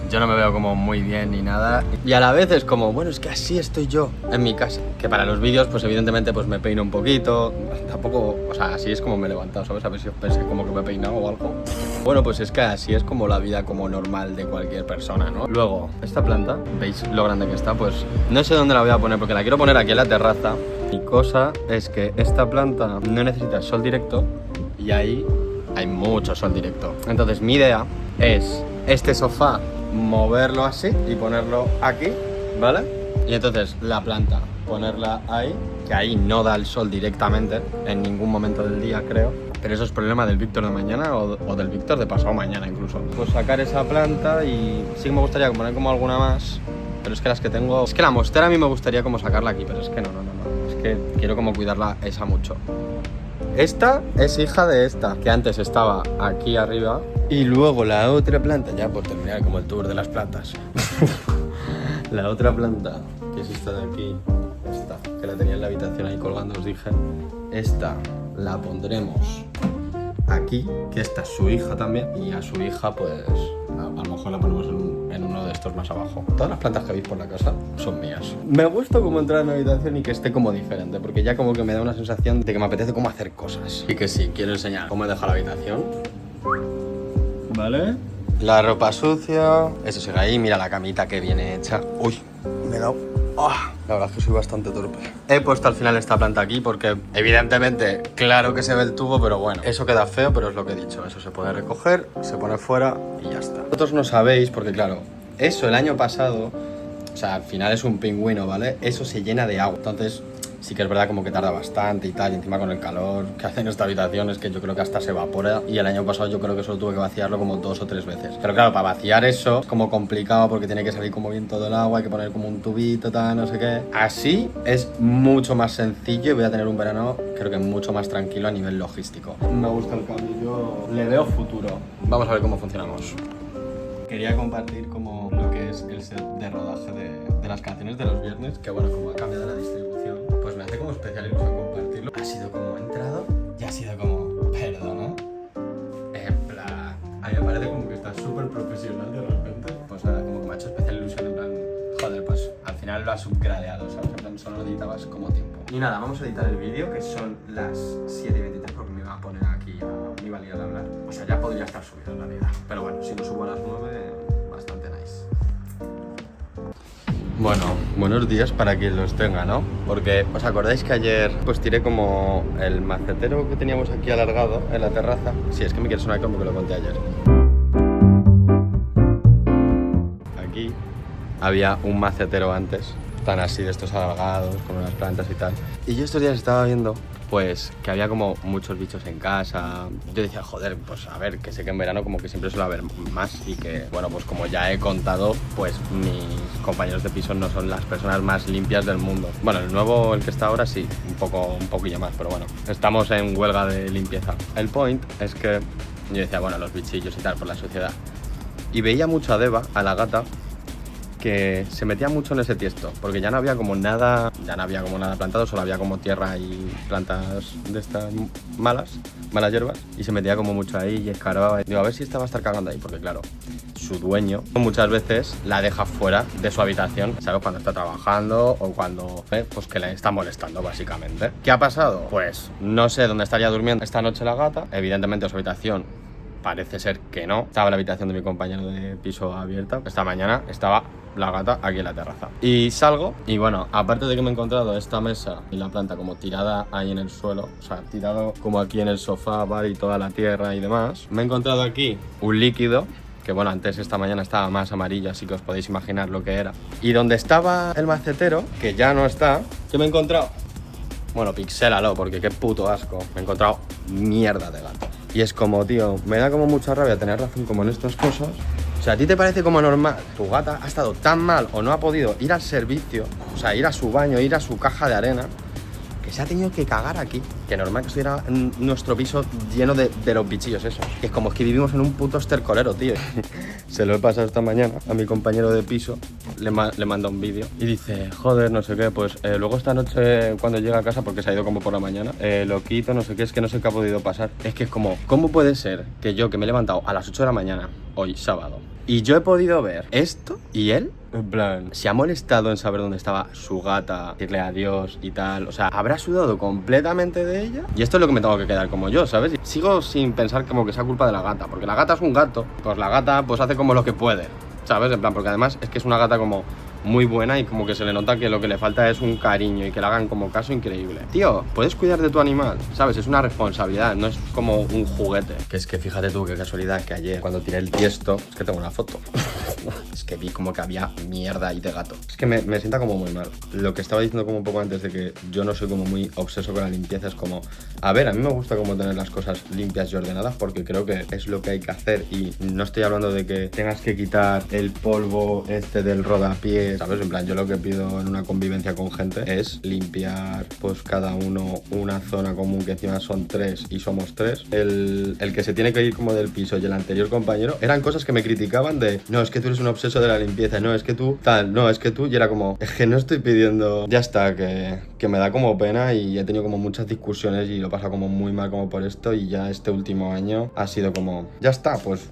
yo no me veo como muy bien ni nada y a la vez es como, bueno, es que así estoy yo en mi casa, que para los vídeos pues evidentemente pues me peino un poquito, tampoco, o sea, así es como me he levantado, ¿sabes? A ver si os pensáis como que me he peinado o algo. Bueno, pues es que así es como la vida como normal de cualquier persona, ¿no? Luego, esta planta, ¿veis lo grande que está? Pues no sé dónde la voy a poner porque la quiero poner aquí en la terraza. Mi cosa es que esta planta no necesita sol directo y ahí hay mucho sol directo. Entonces mi idea es este sofá moverlo así y ponerlo aquí, ¿vale? Y entonces la planta ponerla ahí, que ahí no da el sol directamente en ningún momento del día, creo. Pero eso es problema del Víctor de mañana o del Víctor de pasado mañana incluso. Pues sacar esa planta y sí que me gustaría poner como alguna más, pero es que las que tengo... Es que la mostera a mí me gustaría como sacarla aquí, pero es que no. Es que quiero como cuidarla esa mucho. Esta es hija de esta, que antes estaba aquí arriba. Y luego la otra planta, ya por terminar como el tour de las plantas. La otra planta, que es esta de aquí, esta, que la tenía en la habitación ahí colgando, os dije. Esta la pondremos aquí, que esta es su hija también. Y a su hija pues a lo mejor la ponemos en uno de estos más abajo. Todas las plantas que veis por la casa son mías. Me gusta como entrar en la habitación y que esté como diferente, porque ya como que me da una sensación de que me apetece como hacer cosas. Y que sí, quiero enseñar cómo he dejado la habitación. ¿Vale? La ropa sucia, eso sigue ahí, mira la camita que viene hecha. Uy, me he dado... Oh, la verdad es que soy bastante torpe. He puesto al final esta planta aquí porque evidentemente, claro que se ve el tubo, pero bueno, eso queda feo, pero es lo que he dicho. Eso se puede recoger, se pone fuera y ya está. Vosotros no sabéis porque claro, eso el año pasado, o sea, al final es un pingüino, ¿vale? Eso se llena de agua, entonces... Sí que es verdad como que tarda bastante y tal, y encima con el calor que hace en esta habitación es que yo creo que hasta se evapora y el año pasado yo creo que solo tuve que vaciarlo como 2 o 3 veces. Pero claro, para vaciar eso es como complicado porque tiene que salir como bien todo el agua, hay que poner como un tubito, tal, no sé qué. Así es mucho más sencillo y voy a tener un verano creo que mucho más tranquilo a nivel logístico. Me gusta el cambio, yo le veo futuro. Vamos a ver cómo funcionamos. Quería compartir como lo que es el set de rodaje de las canciones de los viernes, que bueno, como ha cambiado la distribución, pues me hace como especial ilusión compartirlo. Ha sido como entrado y ha sido como, perdona, en plan, a mí me parece como que está súper profesional de repente. Pues nada, como que me ha hecho especial ilusión, en plan, joder, pues al final lo has subgradeado, ¿sabes? En plan, solo editabas como tiempo. Y nada, vamos a editar el vídeo, que son las 7:23, porque me iba a poner aquí, me iba a liar a hablar. O sea, ya podría estar subido en realidad. Pero bueno, si lo subo a las 9, bastante nice. Bueno, buenos días para quien los tenga, ¿no? Porque, ¿os acordáis que ayer pues tiré como el macetero que teníamos aquí alargado en la terraza? Sí, es que me quiere sonar como que lo conté ayer. Aquí había un macetero antes, tan así de estos alargados, con unas plantas y tal. Y yo estos días estaba viendo pues que había como muchos bichos en casa. Yo decía, joder, pues a ver, que sé que en verano como que siempre suele haber más y que, bueno, pues como ya he contado, pues mis compañeros de piso no son las personas más limpias del mundo. Bueno, el nuevo, el que está ahora, sí, un poquillo más, pero bueno, estamos en huelga de limpieza. El point es que yo decía, bueno, los bichillos y tal, por la suciedad. Y veía mucho a Deva, a la gata, que se metía mucho en ese tiesto, porque ya no había como nada plantado, solo había como tierra y plantas de estas malas hierbas, y se metía como mucho ahí y escarbaba. Digo, a ver si esta va a estar cagando ahí, porque claro, su dueño muchas veces la deja fuera de su habitación, ¿sabes? Cuando está trabajando o cuando, pues que le está molestando, básicamente. ¿Qué ha pasado? Pues no sé dónde estaría durmiendo esta noche la gata, evidentemente su habitación parece ser que no. Estaba la habitación de mi compañero de piso abierta. Esta mañana estaba la gata aquí en la terraza. Y salgo y bueno, aparte de que me he encontrado esta mesa y la planta como tirada ahí en el suelo, o sea, tirado como aquí en el sofá, ¿vale? Y toda la tierra y demás, me he encontrado aquí un líquido que bueno, antes esta mañana estaba más amarillo, así que os podéis imaginar lo que era. Y donde estaba el macetero, que ya no está, ¿qué me he encontrado? Bueno, pixélalo, porque qué puto asco. Me he encontrado mierda de gato. Y es como, tío, me da como mucha rabia tener razón como en estas cosas. O sea, ¿a ti te parece como normal? Tu gata ha estado tan mal o no ha podido ir al servicio, o sea, ir a su baño, ir a su caja de arena, que se ha tenido que cagar aquí. Que normal que estuviera en nuestro piso lleno de los bichillos esos. Y es como que vivimos en un puto estercolero, tío. Se lo he pasado esta mañana a mi compañero de piso, le manda un vídeo y dice, joder, no sé qué, pues luego esta noche cuando llega a casa, porque se ha ido como por la mañana, lo quito, no sé qué, es que no sé qué ha podido pasar. Es que es como, ¿cómo puede ser que yo, que me he levantado a las 8 de la mañana, hoy sábado, y yo he podido ver esto y él, en plan, se ha molestado en saber dónde estaba su gata, decirle adiós y tal? O sea, habrá sudado completamente de ella. Y esto es lo que me tengo que quedar como yo, ¿sabes? Y sigo sin pensar como que sea culpa de la gata, porque la gata es un gato, pues la gata pues hace como lo que puede, ¿sabes? En plan, porque además es que es una gata como muy buena y como que se le nota que lo que le falta es un cariño y que le hagan como caso increíble. Tío, puedes cuidar de tu animal, ¿sabes? Es una responsabilidad, no es como un juguete. Que es que fíjate tú qué casualidad que ayer cuando tiré el tiesto, es que tengo una foto. Es que vi como que había mierda ahí de gato. Es que me sienta como muy mal. Lo que estaba diciendo como un poco antes de que yo no soy como muy obseso con la limpieza es como, a ver, a mí me gusta como tener las cosas limpias y ordenadas porque creo que es lo que hay que hacer y no estoy hablando de que tengas que quitar el polvo este del rodapiés, ¿sabes? En plan, yo lo que pido en una convivencia con gente es limpiar pues cada uno una zona común, que encima son 3 y somos 3. El que se tiene que ir como del piso y el anterior compañero eran cosas que me criticaban de, no, es que tú eres un obseso de la limpieza, no, es que tú tal, no, es que tú, y era como, es que no estoy pidiendo, ya está, que me da como pena y he tenido como muchas discusiones y lo he pasado como muy mal como por esto y ya este último año ha sido como, ya está, pues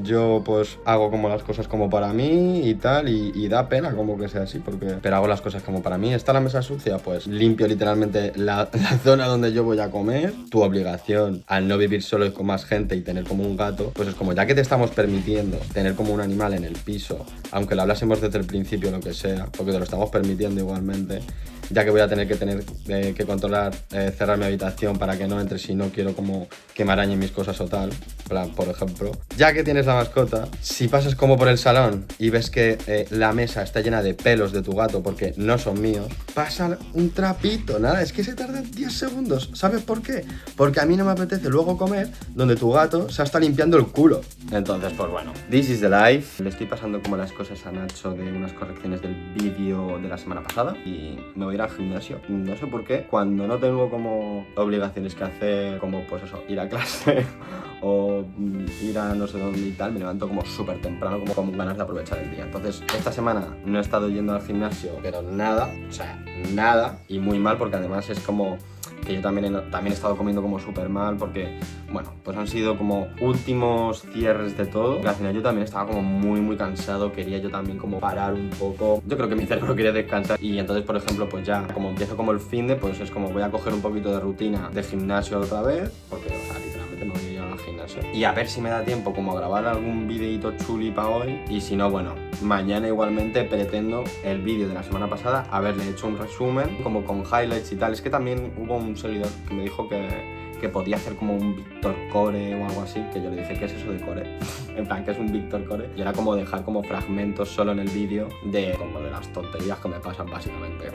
yo pues hago como las cosas como para mí y tal y da pena como que sea así, pero hago las cosas como para mí. ¿Está la mesa sucia? Pues limpio literalmente la zona donde yo voy a comer. Tu obligación al no vivir solo y con más gente y tener como un gato, pues es como, ya que te estamos permitiendo tener como un animal en el piso, aunque lo hablásemos desde el principio, lo que sea, porque te lo estamos permitiendo igualmente, ya que voy a tener que controlar, cerrar mi habitación para que no entre si no quiero como que me arañen mis cosas o tal, por ejemplo. Ya que tienes la mascota, si pasas como por el salón y ves que la mesa está llena de pelos de tu gato porque no son míos, pasa un trapito, nada, es que se tarda 10 segundos. ¿Sabes por qué? Porque a mí no me apetece luego comer donde tu gato se está limpiando el culo. Entonces, pues bueno, this is the life. Le estoy pasando como las cosas a Nacho de unas correcciones del vídeo de la semana pasada y me voy a ir al gimnasio. No sé por qué, cuando no tengo como obligaciones que hacer, como pues eso, ir a clase o ir a no sé dónde y tal, me levanto como súper temprano, como con ganas de aprovechar el día. Entonces, esta semana no he estado yendo al gimnasio, pero nada, o sea, nada, y muy mal porque además es como que yo también he estado comiendo como súper mal porque, bueno, pues han sido como últimos cierres de todo y al final yo también estaba como muy cansado, quería yo también como parar un poco, yo creo que mi cerebro quería descansar y entonces, por ejemplo, pues ya como empiezo como el finde, pues es como voy a coger un poquito de rutina de gimnasio otra vez, porque, o sea, literalmente me voy a ir al gimnasio y a ver si me da tiempo como a grabar algún videito chuli para hoy y si no, bueno, mañana igualmente pretendo el vídeo de la semana pasada haberle hecho un resumen como con highlights y tal. Es que también hubo un seguidor que me dijo que que podía hacer como un Víctor Core o algo así, que yo le dije, ¿qué es eso de Core? En plan, ¿qué es un Víctor Core? Y era como dejar como fragmentos solo en el vídeo de como de las tonterías que me pasan básicamente.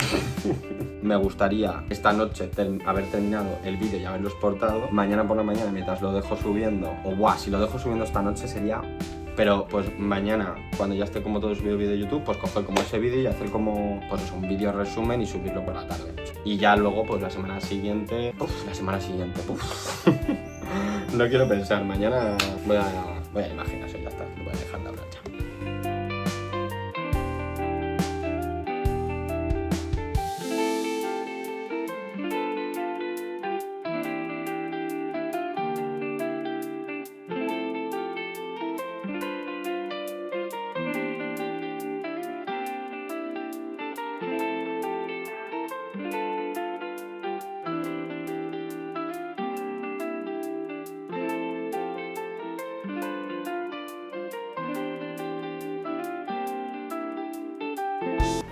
Me gustaría esta noche haber terminado el vídeo y haberlo exportado. Mañana por la mañana, mientras lo dejo subiendo, o guau, si lo dejo subiendo esta noche sería... Pero pues mañana, cuando ya esté como todo subido el vídeo de YouTube, pues coger como ese vídeo y hacer como, pues eso, un vídeo resumen y subirlo por la tarde. Y ya luego, pues la semana siguiente... No quiero pensar, mañana voy a imaginar eso, ya está, lo voy a dejar de hablar ya.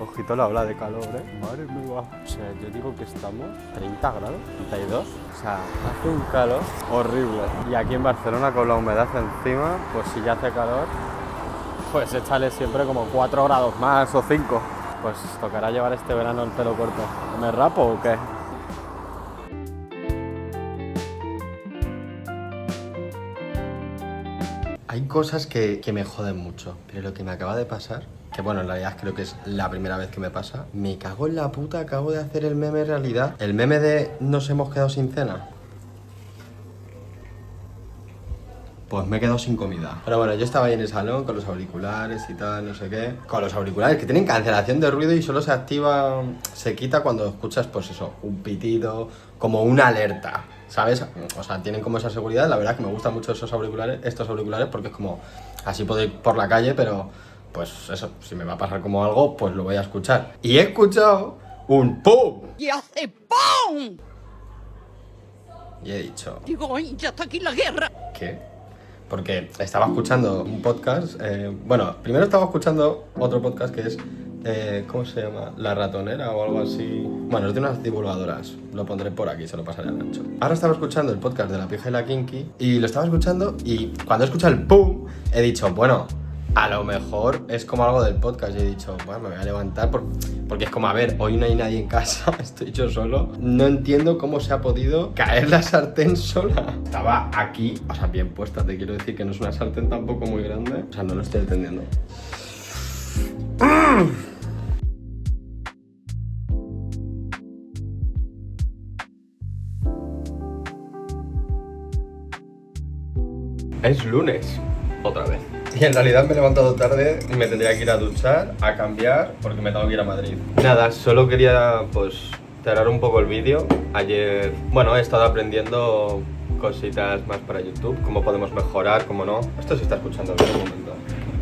Ojito la ola de calor, madre mía. O sea, yo digo que estamos 30 grados, 32. O sea, hace un calor horrible. Y aquí en Barcelona con la humedad encima, pues si ya hace calor, pues échale siempre como 4 grados más o 5. Pues tocará llevar este verano el pelo corto. ¿Me rapo o qué? Hay cosas que me joden mucho, pero lo que me acaba de pasar, que bueno, en realidad creo que es la primera vez que me pasa, me cago en la puta, acabo de hacer el meme realidad. El meme de nos hemos quedado sin cena. Pues me he quedado sin comida. Pero bueno, yo estaba ahí en el salón con los auriculares y tal, no sé qué. Con los auriculares que tienen cancelación de ruido y solo se activa, se quita cuando escuchas, pues eso, un pitido, como una alerta, ¿sabes? O sea, tienen como esa seguridad. La verdad que me gustan mucho estos auriculares, porque es como, así puedo ir por la calle, pero pues eso, si me va a pasar como algo, pues lo voy a escuchar. Y he escuchado un ¡pum! Y hace ¡pum! Y he dicho... Digo, ¡ay, ya está aquí la guerra! ¿Qué? Porque estaba escuchando un podcast, bueno, primero estaba escuchando otro podcast que es, ¿cómo se llama? La Ratonera o algo así. Bueno, es de unas divulgadoras, lo pondré por aquí, se lo pasaré al ancho. Ahora estaba escuchando el podcast de La Pija y la Kinky y lo estaba escuchando y cuando he escuchado el pum, he dicho, bueno, a lo mejor es como algo del podcast. Y he dicho, bueno, me voy a levantar porque es como, a ver, hoy no hay nadie en casa, estoy yo solo. No entiendo cómo se ha podido caer la sartén sola. Estaba aquí, o sea, bien puesta, te quiero decir que no es una sartén tampoco muy grande. O sea, no lo estoy entendiendo. Es lunes, otra vez. Y en realidad me he levantado tarde y me tendría que ir a duchar, a cambiar, porque me tengo que ir a Madrid. Nada, solo quería, pues, cerrar un poco el vídeo. Ayer, bueno, he estado aprendiendo cositas más para YouTube, cómo podemos mejorar, cómo no. Esto se está escuchando bien un momento.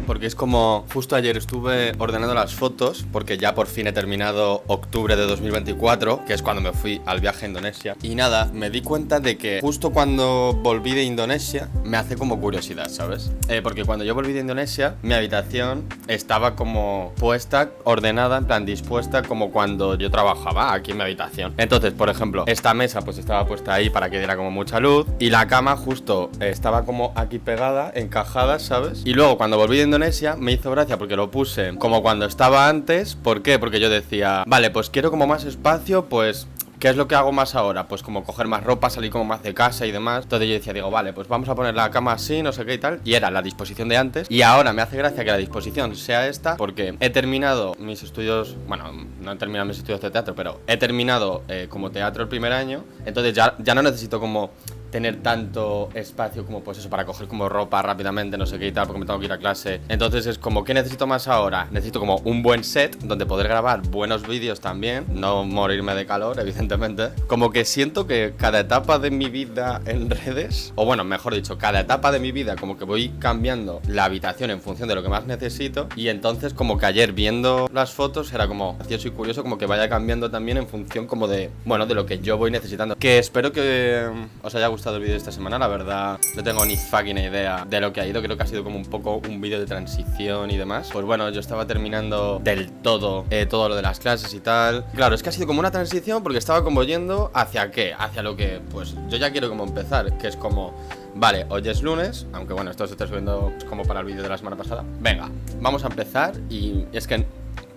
Porque es como, justo ayer estuve ordenando las fotos, porque ya por fin he terminado octubre de 2024, que es cuando me fui al viaje a Indonesia. Y nada, me di cuenta de que justo cuando volví de Indonesia, me hace como curiosidad, ¿sabes? Porque cuando yo volví de Indonesia, mi habitación estaba como puesta, ordenada, en plan dispuesta, como cuando yo trabajaba aquí en mi habitación. Entonces, por ejemplo, esta mesa pues estaba puesta ahí para que diera como mucha luz, y la cama justo estaba como aquí pegada, encajada, ¿sabes? Y luego cuando volví de Indonesia, me hizo gracia porque lo puse como cuando estaba antes. ¿Por qué? Porque yo decía, vale, pues quiero como más espacio, pues ¿qué es lo que hago más ahora? Pues como coger más ropa, salir como más de casa y demás. Entonces yo decía, digo, vale, pues vamos a poner la cama así, no sé qué y tal. Y era la disposición de antes. Y ahora me hace gracia que la disposición sea esta, porque he terminado mis estudios, bueno, no he terminado mis estudios de teatro, pero he terminado como teatro el primer año. Entonces ya no necesito como tener tanto espacio como pues eso para coger como ropa rápidamente, no sé qué y tal, porque me tengo que ir a clase. Entonces es como, ¿qué necesito más ahora? Necesito como un buen set donde poder grabar buenos vídeos también, no morirme de calor, evidentemente. Como que siento que cada etapa de mi vida en redes, o bueno, mejor dicho, cada etapa de mi vida como que voy cambiando la habitación en función de lo que más necesito. Y entonces como que ayer viendo las fotos era como gracioso y curioso como que vaya cambiando también en función como de, bueno, de lo que yo voy necesitando. Que espero que os haya gustado gustado el vídeo de esta semana, la verdad no tengo ni fucking idea de lo que ha ido. Creo que ha sido como un poco un vídeo de transición y demás. Pues bueno, yo estaba terminando del todo todo lo de las clases y tal. Claro, es que ha sido como una transición porque estaba como yendo hacia qué, hacia lo que pues yo ya quiero como empezar, que es como, vale, hoy es lunes, aunque bueno, esto se está subiendo como para el vídeo de la semana pasada. Venga, vamos a empezar y es que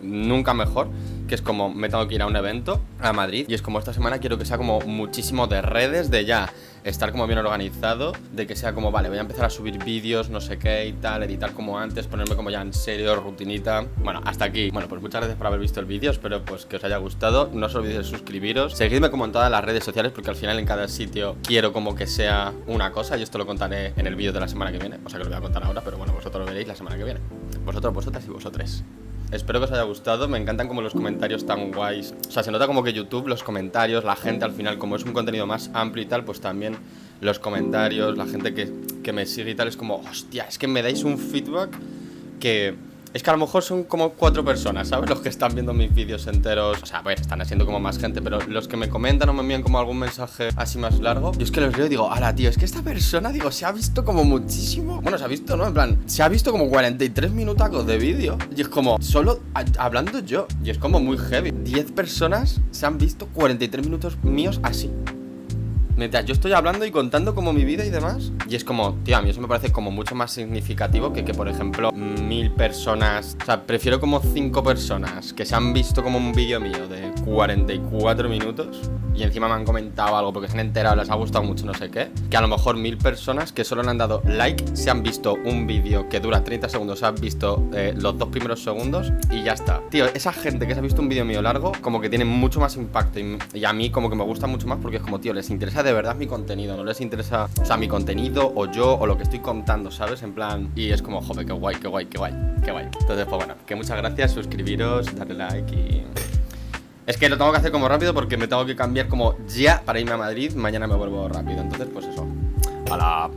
nunca mejor, que es como me tengo que ir a un evento a Madrid y es como esta semana quiero que sea como muchísimo de redes, de ya estar como bien organizado, de que sea como, vale, voy a empezar a subir vídeos, no sé qué y tal, editar como antes, ponerme como ya en serio, rutinita. Bueno, hasta aquí. Bueno, pues muchas gracias por haber visto el vídeo, espero pues que os haya gustado. No os olvidéis de suscribiros, seguidme como en todas las redes sociales porque al final en cada sitio quiero como que sea una cosa y esto lo contaré en el vídeo de la semana que viene, o sea que lo voy a contar ahora, pero bueno, vosotros lo veréis la semana que viene. Vosotros, vosotras y vosotres. Espero que os haya gustado, me encantan como los comentarios tan guays. O sea, se nota como que YouTube, los comentarios, la gente al final, como es un contenido más amplio y tal, pues también los comentarios, la gente que me sigue y tal, es como, hostia, es que me dais un feedback que... Es que a lo mejor son como 4 personas, ¿sabes? Los que están viendo mis vídeos enteros. O sea, pues están haciendo como más gente, pero los que me comentan o me envían como algún mensaje así más largo, yo es que los leo y digo, ala, tío, es que esta persona, digo, se ha visto como muchísimo. Bueno, se ha visto, ¿no? En plan, se ha visto como 43 minutacos de vídeo. Y es como, solo hablando yo. Y es como muy heavy. 10 personas se han visto 43 minutos míos así. Mientras yo estoy hablando y contando como mi vida y demás. Y es como, tío, a mí eso me parece como mucho más significativo que por ejemplo 1000 personas. O sea, prefiero como 5 personas que se han visto como un vídeo mío de 44 minutos y encima me han comentado algo porque se han enterado, les ha gustado mucho no sé qué, que a lo mejor 1000 personas que solo le han dado like, se han visto un vídeo que dura 30 segundos, se han visto los 2 primeros segundos y ya está. Tío, esa gente que se ha visto un vídeo mío largo como que tiene mucho más impacto y a mí como que me gusta mucho más porque es como, tío, les interesa de verdad mi contenido, no les interesa, o sea, mi contenido o yo o lo que estoy contando, ¿sabes? En plan, y es como, joder, qué guay, qué guay, qué guay, qué guay. Entonces, pues bueno, que muchas gracias, suscribiros, darle like y... Es que lo tengo que hacer como rápido porque me tengo que cambiar como ya para irme a Madrid, mañana me vuelvo rápido, entonces pues eso. ¡Hala!